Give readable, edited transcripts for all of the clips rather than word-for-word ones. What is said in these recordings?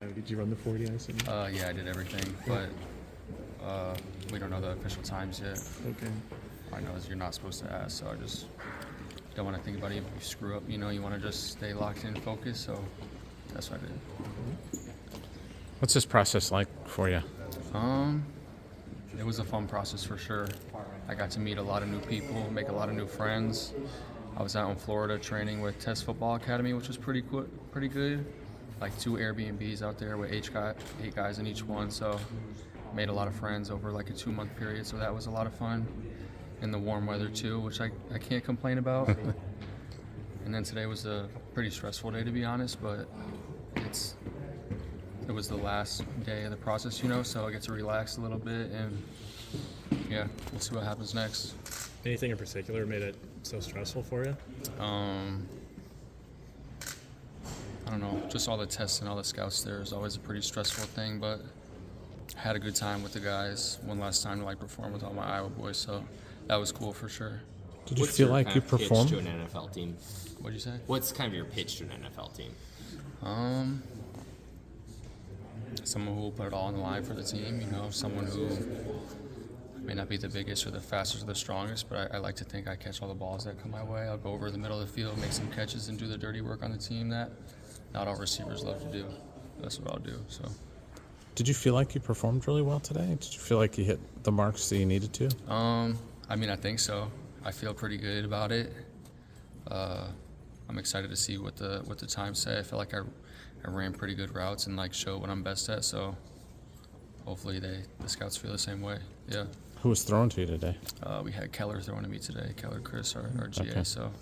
Did you run the 40, I assume? Yeah, I did everything, but we don't know the official times yet. Okay. I know you're not supposed to ask, so I just don't want to think about it. If you screw up, you want to just stay locked in, focused, so that's what I did. What's this process like for you? It was a fun process for sure. I got to meet a lot of new people, make a lot of new friends. I was out in Florida training with Test Football Academy, which was pretty good. Like 2 Airbnbs out there with 8 guys in each one, so made a lot of friends over like a 2-month period, so that was a lot of fun. In the warm weather too, which I can't complain about. And then today was a pretty stressful day, to be honest, but it was the last day of the process, so I get to relax a little bit, and yeah, we'll see what happens next. Anything in particular made it so stressful for you? I don't know, just all the tests and all the scouts there is always a pretty stressful thing, but I had a good time with the guys. One last time to perform with all my Iowa boys, so that was cool for sure. Did you feel like you performed? Pitch to an NFL team? What'd you say? What's kind of your pitch to an NFL team? Someone who will put it all on the line for the team, someone who may not be the biggest or the fastest or the strongest, but I like to think I catch all the balls that come my way. I'll go over the middle of the field, make some catches, and do the dirty work on the team that not all receivers love to do. That's what I'll do. So. Did you feel like you performed really well today? Did you feel like you hit the marks that you needed to? I think so. I feel pretty good about it. I'm excited to see what the times say. I feel like I ran pretty good routes and showed what I'm best at. So hopefully the scouts feel the same way. Yeah. Who was throwing to you today? We had Keller throwing to me today. Keller Chris, our GA. Okay. So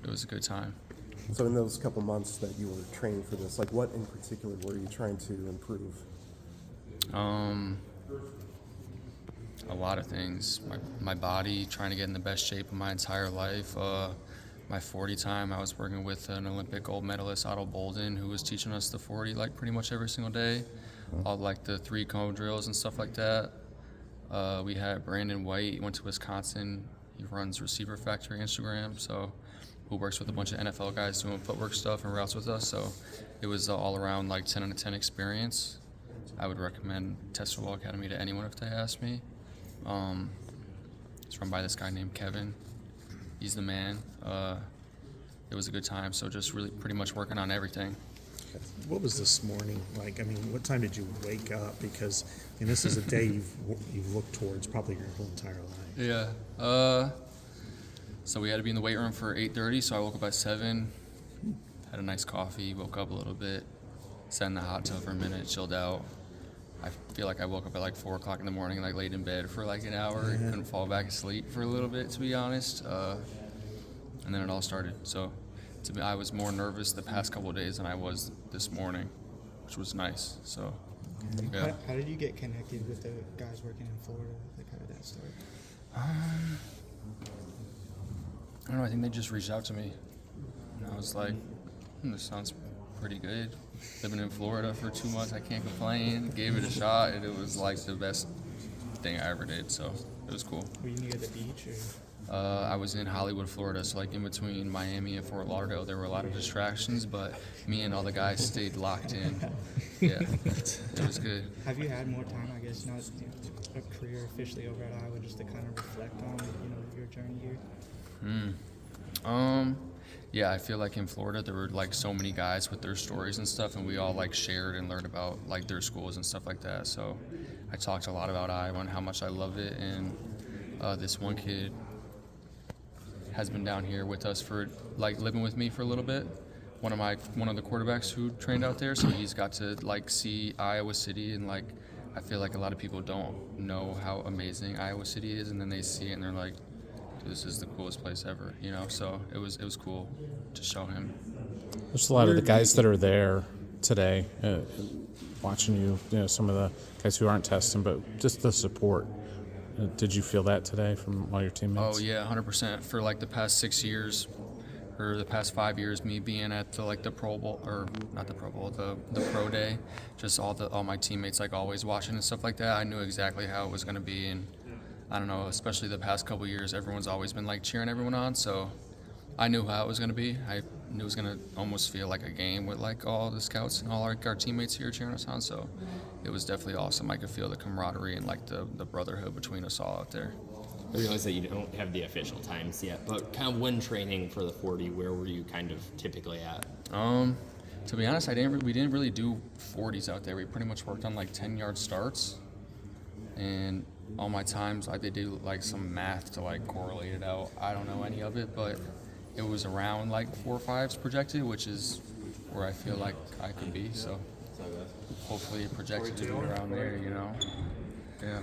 it was a good time. So in those couple months that you were training for this, what in particular were you trying to improve? A lot of things. My body, trying to get in the best shape of my entire life. My 40 time, I was working with an Olympic gold medalist, Otto Bolden, who was teaching us the 40 pretty much every single day. All the 3-cone drills and stuff like that. We had Brandon White, he went to Wisconsin. He runs Receiver Factory Instagram, so who works with a bunch of NFL guys doing footwork stuff and routes with us. So it was all around 10 out of 10 experience. I would recommend Test Football Academy to anyone if they ask me. It's run by this guy named Kevin. He's the man. It was a good time, so just really pretty much working on everything. What was this morning like? What time did you wake up? Because this is a day you've looked towards probably your whole entire life. Yeah. So we had to be in the weight room for 8:30, so I woke up at 7, had a nice coffee, woke up a little bit, sat in the hot tub for a minute, chilled out. I feel like I woke up at 4 o'clock in the morning, laid in bed for an hour, couldn't fall back asleep for a little bit, to be honest. And then it all started. So I was more nervous the past couple of days than I was this morning, which was nice. So, yeah. How did you get connected with the guys working in Florida? How did that start? I don't know. I think they just reached out to me, and I was like, "This sounds pretty good. Living in Florida for 2 months, I can't complain." Gave it a shot, and it was the best thing I ever did. So it was cool. Were you near the beach, or? I was in Hollywood, Florida, so in between Miami and Fort Lauderdale, there were a lot of distractions, but me and all the guys stayed locked in. Yeah, it was good. Have you had more time, I guess, not a career officially over at Iowa, just to kind of reflect on, your journey here? Yeah, I feel like in Florida there were so many guys with their stories and stuff, and we all shared and learned about their schools and stuff like that. So I talked a lot about Iowa and how much I love it, and this one kid has been down here with us for living with me for a little bit. One of the quarterbacks who trained out there, so he's got to see Iowa City, and I feel like a lot of people don't know how amazing Iowa City is, and then they see it and they're like, this is the coolest place ever, So it was cool to show him. There's a lot of the guys that are there today, watching you. Some of the guys who aren't testing, but just the support. Did you feel that today from all your teammates? Oh yeah, 100%. For the past 6 years, or the past 5 years, me being at the Pro Bowl, or not the Pro Bowl, the Pro Day, just all my teammates always watching and stuff like that. I knew exactly how it was going to be, and I don't know, especially the past couple years, everyone's always been cheering everyone on. So I knew how it was going to be. I knew it was going to almost feel like a game with like all the scouts and all our teammates here cheering us on. So it was definitely awesome. I could feel the camaraderie and like the brotherhood between us all out there. I realize that you don't have the official times yet, but kind of when training for the 40, where were you kind of typically at? To be honest, we didn't really do 40s out there. We pretty much worked on like 10-yard starts, and all my times I did do like some math to like correlate it out. I don't know any of it, but it was around like 4 or 5s projected, which is where I feel like I could be. So hopefully it projected to be around there, you know. Yeah.